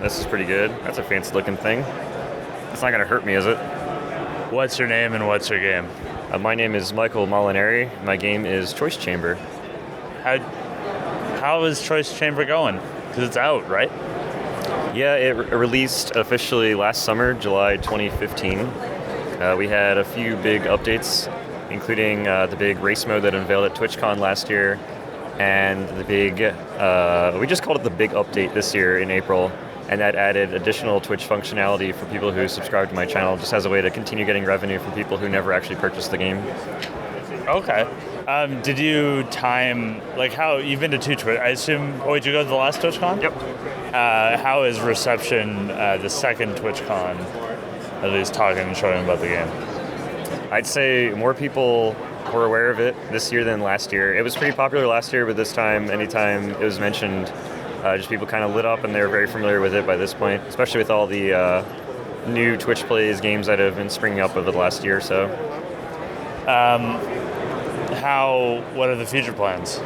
This is pretty good. That's a fancy looking thing. It's not going to hurt me, is it? What's your name and what's your game? My name is Michael Molinari. My game is Choice Chamber. How is Choice Chamber going? Because it's out, right? Yeah, it released officially last summer, July 2015. We had a few big updates, including the big race mode that unveiled at TwitchCon last year, and the big, we just called it the big update this year in April, and that added additional Twitch functionality for people who subscribe to my channel, just as a way to continue getting revenue from people who never actually purchased the game. Okay. Did you time, like how, you've been to two Twitch, I assume, did you go to the last TwitchCon? Yep. How is reception the second TwitchCon, at least talking and showing about the game? I'd say more people were aware of it this year than last year. It was pretty popular last year, but this time, anytime it was mentioned, just people kind of lit up and they were very familiar with it by this point, especially with all the new Twitch Plays games that have been springing up over the last year or so. What are the future plans?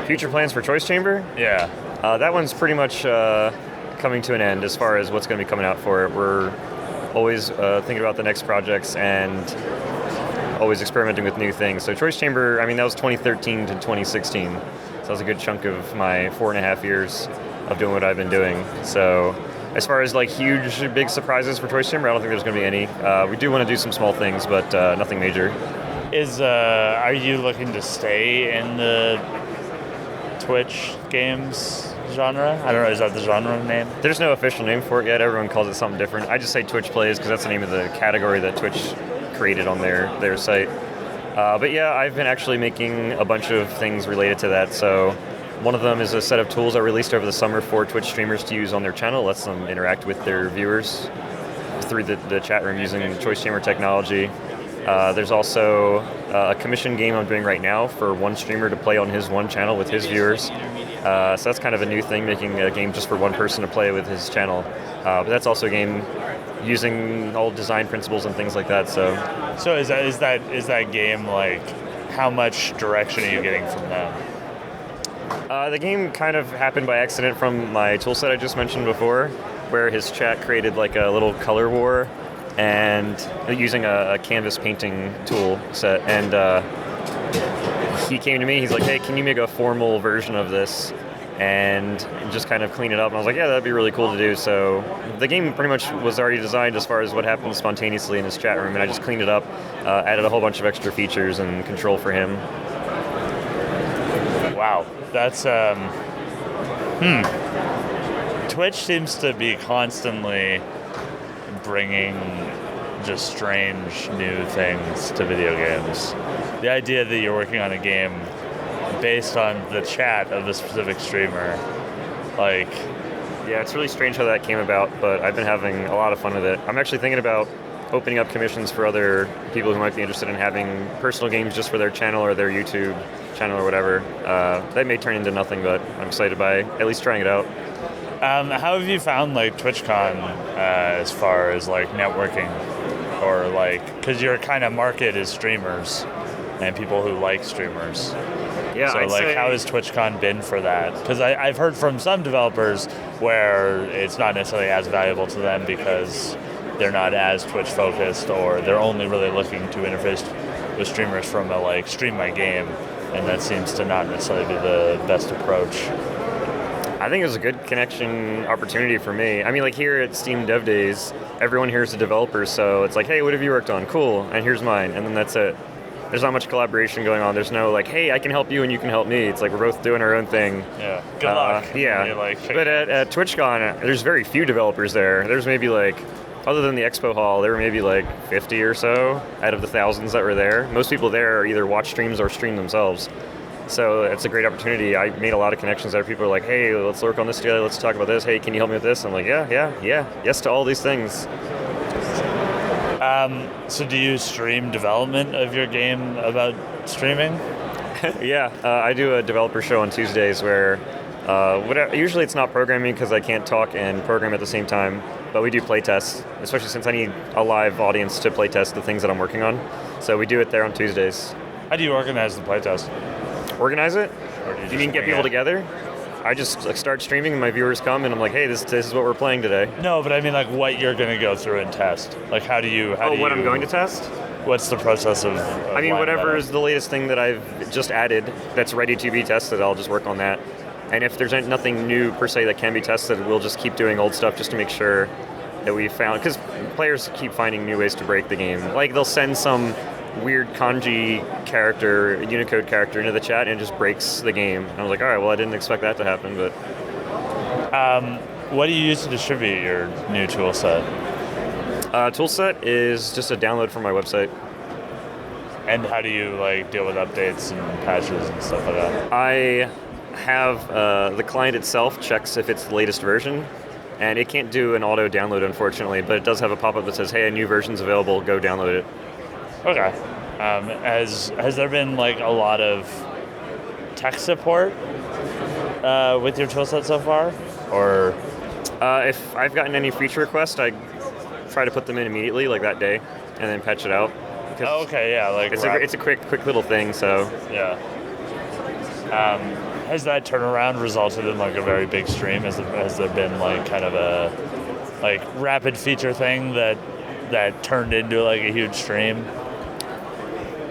Future plans for Choice Chamber? Yeah. That one's pretty much coming to an end as far as what's going to be coming out for it. We're always thinking about the next projects and always experimenting with new things. So Choice Chamber, that was 2013 to 2016. So that was a good chunk of my 4.5 years of doing what I've been doing. So as far as like huge, big surprises for Choice Chamber, I don't think there's going to be any. We do want to do some small things, but nothing major. Are you looking to stay in the Twitch games genre? I don't know, is that the genre name? There's no official name for it yet. Everyone calls it something different. I just say Twitch Plays because that's the name of the category that Twitch created on their site. But yeah, I've been actually making a bunch of things related to that. So one of them is a set of tools I released over the summer for Twitch streamers to use on their channel. It lets them interact with their viewers through the chat room using Choice Chamber technology. There's also a commission game I'm doing right now for one streamer to play on his one channel with his viewers. So that's kind of a new thing, making a game just for one person to play with his channel. But that's also a game using all design principles and things like that. So is that game, like, how much direction are you getting from them? The game kind of happened by accident from my toolset I just mentioned before, where his chat created like a little color war and using a canvas painting tool set, and he came to me, he's like, hey, can you make a formal version of this and just kind of clean it up? And I was like, yeah, that'd be really cool to do. So the game pretty much was already designed as far as what happened spontaneously in his chat room, and I just cleaned it up, added a whole bunch of extra features and control for him. Wow, that's Twitch seems to be constantly bringing just strange new things to video games. The idea that you're working on a game based on the chat of a specific streamer, like... Yeah, it's really strange how that came about, but I've been having a lot of fun with it. I'm actually thinking about opening up commissions for other people who might be interested in having personal games just for their channel or their YouTube channel or whatever. That may turn into nothing, but I'm excited by at least trying it out. How have you found like TwitchCon as far as like networking, or like, because your kind of market is streamers and people who like streamers? Yeah, so how has TwitchCon been for that? Because I've heard from some developers where it's not necessarily as valuable to them because they're not as Twitch focused, or they're only really looking to interface with streamers from a like stream my game, and that seems to not necessarily be the best approach. I think it was a good connection opportunity for me. Like here at Steam Dev Days, everyone here is a developer, so it's like, hey, what have you worked on? Cool, and here's mine, and then that's it. There's not much collaboration going on. There's no like, hey, I can help you and you can help me. It's like we're both doing our own thing. Yeah, good luck. Yeah, but at TwitchCon, there's very few developers there. There's maybe like, other than the expo hall, there were maybe like 50 or so out of the thousands that were there. Most people there either watch streams or stream themselves. So it's a great opportunity. I made a lot of connections there. People are like, hey, let's work on this together. Let's talk about this. Hey, can you help me with this? I'm like, yeah. Yes to all these things. So do you stream development of your game about streaming? Yeah, I do a developer show on Tuesdays where usually it's not programming because I can't talk and program at the same time, but we do playtests, especially since I need a live audience to playtest the things that I'm working on. So we do it there on Tuesdays. How do you organize the playtest? Organize it? Or do you mean get people together? I just like start streaming and my viewers come and I'm like, hey, this is what we're playing today. No, but I mean like what you're going to go through and test. Like how do you what I'm going to test? What's the process of I mean, whatever is the latest thing that I've just added that's ready to be tested, I'll just work on that. And if there's nothing new per se that can be tested, we'll just keep doing old stuff just to make sure that we found, because players keep finding new ways to break the game. Like they'll send some weird kanji character, Unicode character into the chat and it just breaks the game. And I was like, all right, well, I didn't expect that to happen, but... what do you use to distribute your new tool set? Toolset is just a download from my website. And how do you like deal with updates and patches and stuff like that? I have the client itself checks if it's the latest version, and it can't do an auto download, unfortunately, but it does have a pop-up that says, hey, a new version's available, go download it. Okay. Has there been like a lot of tech support with your toolset so far? Or if I've gotten any feature requests, I try to put them in immediately, like that day, and then patch it out. Oh, okay, yeah, like it's a quick little thing, so yeah. Has that turnaround resulted in like a very big stream? Has there been like kind of a like rapid feature thing that turned into like a huge stream?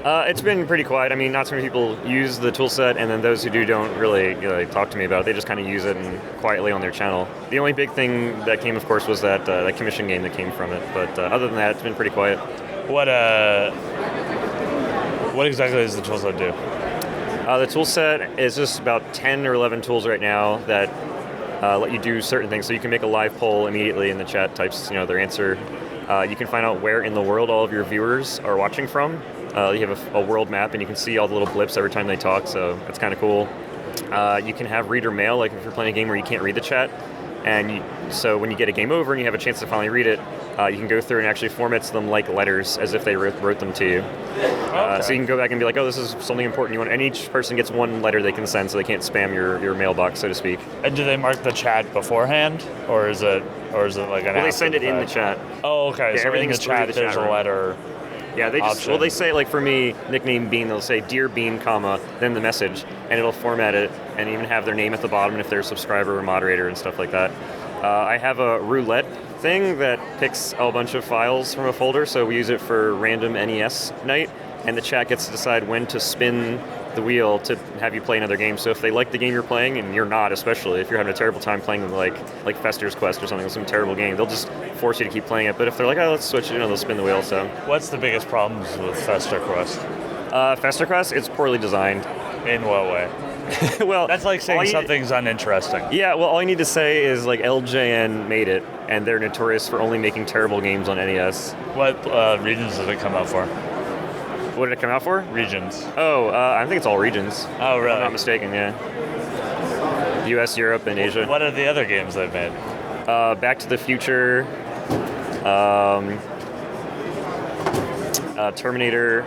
It's been pretty quiet. I mean, not so many people use the toolset, and then those who do don't really talk to me about it. They just kind of use it and quietly on their channel. The only big thing that came, of course, was that commission game that came from it. But other than that, it's been pretty quiet. What exactly does the toolset do? The toolset is just about 10 or 11 tools right now that let you do certain things. So you can make a live poll immediately in the chat, types their answer. You can find out where in the world all of your viewers are watching from. You have a world map, and you can see all the little blips every time they talk, so that's kind of cool. You can have reader mail, like if you're playing a game where you can't read the chat, and so when you get a game over and you have a chance to finally read it, you can go through and actually formats them like letters as if they wrote them to you. Okay. So you can go back and be like, oh, this is something important you want, and each person gets one letter they can send so they can't spam your mailbox, so to speak. And do they mark the chat beforehand, or is it like an? Well, they send it in the chat. Oh, okay. Yeah, so in the chat, there's a letter. Yeah, they just option. they say, like for me, nickname Bean, they'll say Dear Bean, comma, then the message, and it'll format it and even have their name at the bottom if they're a subscriber or moderator and stuff like that. I have a roulette thing that picks a bunch of files from a folder, so we use it for random NES night, and the chat gets to decide when to spin the wheel to have you play another game. So if they like the game you're playing, and you're not, especially if you're having a terrible time playing like Fester's Quest or something, some terrible game, they'll just force you to keep playing it. But if they're like, oh, let's switch, they'll spin the wheel. So what's the biggest problems with Fester Quest? Fester Quest, it's poorly designed. In what way? Well, that's like saying something's uninteresting. Yeah, well, all you need to say is like LJN made it, and they're notorious for only making terrible games on NES. What regions did it come out for? What did it come out for? Regions. Oh, I think it's all regions. Oh, really? If I'm not mistaken, yeah. US, Europe, and Asia. What are the other games they've made? Back to the Future, Terminator.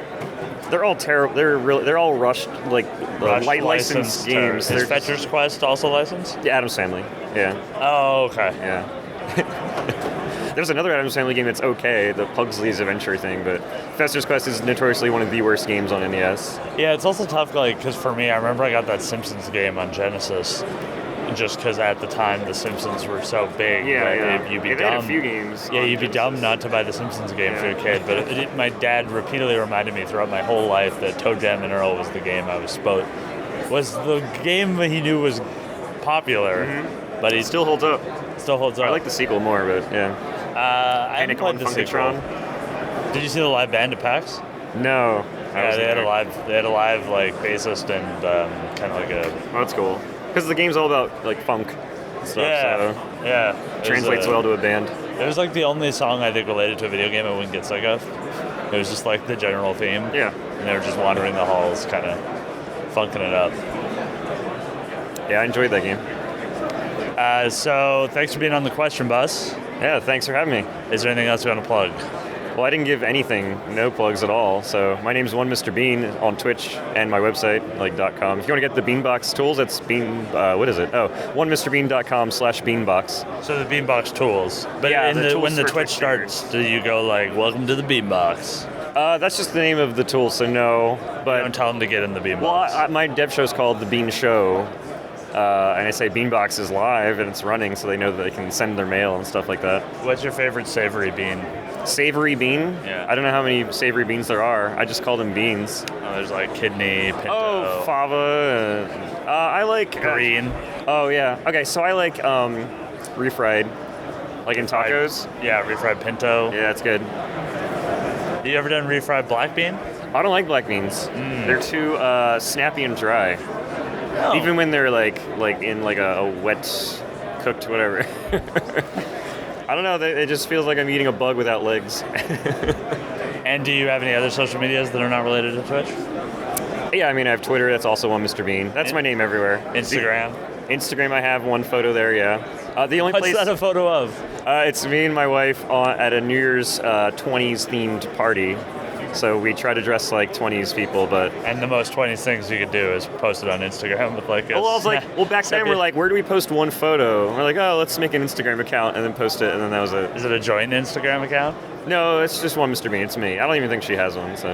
They're all terrible. They're all rushed, licensed games. Is Fetcher's Quest also licensed? Yeah, Addams Family. Yeah. Oh, okay. Yeah. There's another Addams Family game that's okay, the Pugsley's Adventure thing, but Fester's Quest is notoriously one of the worst games on NES. Yeah, it's also tough, because for me, I remember I got that Simpsons game on Genesis, just because at the time the Simpsons were so big. Yeah. You'd be They dumb. had a few games. Yeah, you'd be dumb not to buy the Simpsons game for your kid. But my dad repeatedly reminded me throughout my whole life that Toe Jam and Earl was the game I was the game he knew was popular. Mm-hmm. But he still holds up. I like the sequel more, but yeah. I haven't played the Funkatron. sequel. Did you see the live band at PAX? No. Yeah, they had a live like bassist and kind of like a. Oh, that's cool. Because the game's all about like funk and stuff. Yeah. Translates well to a band. It was like the only song I think related to a video game I wouldn't get sick of. It was just like the general theme. Yeah. And they were just wandering the halls, kind of funking it up. Yeah, I enjoyed that game. So thanks for being on the question bus. Yeah, thanks for having me. Is there anything else you want to plug? Well, I didn't give anything, no plugs at all. So my name's One Mr. Bean on Twitch and my website, .com. If you want to get the Beanbox tools, it's oneMrBean.com/Beanbox. So the Beanbox tools. But yeah, when the Twitch starts, do you go like, welcome to the Beanbox? That's just the name of the tool, so no. But don't tell them to get in the Beanbox. Well, my dev show's called The Bean Show. and I say Beanbox is live and it's running, so they know that they can send their mail and stuff like that. What's your favorite savory bean? Savory bean? Yeah. I don't know how many savory beans there are. I just call them beans. Oh, there's like kidney, pinto. Oh, fava. I like green. Oh yeah. Okay, so I like refried, like in tacos. Yeah, refried pinto. Yeah, that's good. You ever done refried black bean? I don't like black beans. They're too snappy and dry. Oh. Even when they're like in like a wet cooked whatever. I don't know. It just feels like I'm eating a bug without legs. And do you have any other social medias that are not related to Twitch? Yeah, I mean I have Twitter. That's also one Mr. Bean. That's my name everywhere. Instagram. Instagram, I have one photo there. Yeah. The only What's place that a photo of? It's me and my wife at a New Year's 20s themed party. So we try to dress like 20s people, but... And the most 20s things you could do is post it on Instagram with like a... Well, I was like, back then we're like, where do we post one photo? We're like, oh, let's make an Instagram account and then post it, and then that was it. Is it a joint Instagram account? No, it's just one Mr. Bean. It's me. I don't even think she has one, so...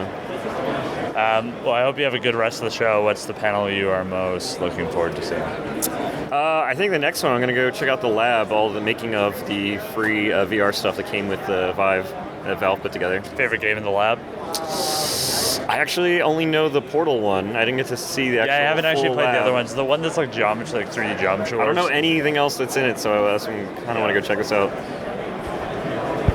Well, I hope you have a good rest of the show. What's the panel you are most looking forward to seeing? I think the next one, I'm going to go check out the lab, all the making of the free VR stuff that came with the Vive that Valve put together. Favorite game in the lab? I actually only know the Portal one. I didn't get to see the actual Yeah, I haven't actually played lab. the other ones. The one that's like geometry, like 3D geometry. I don't know anything else that's in it, so I kind of want to go check this out.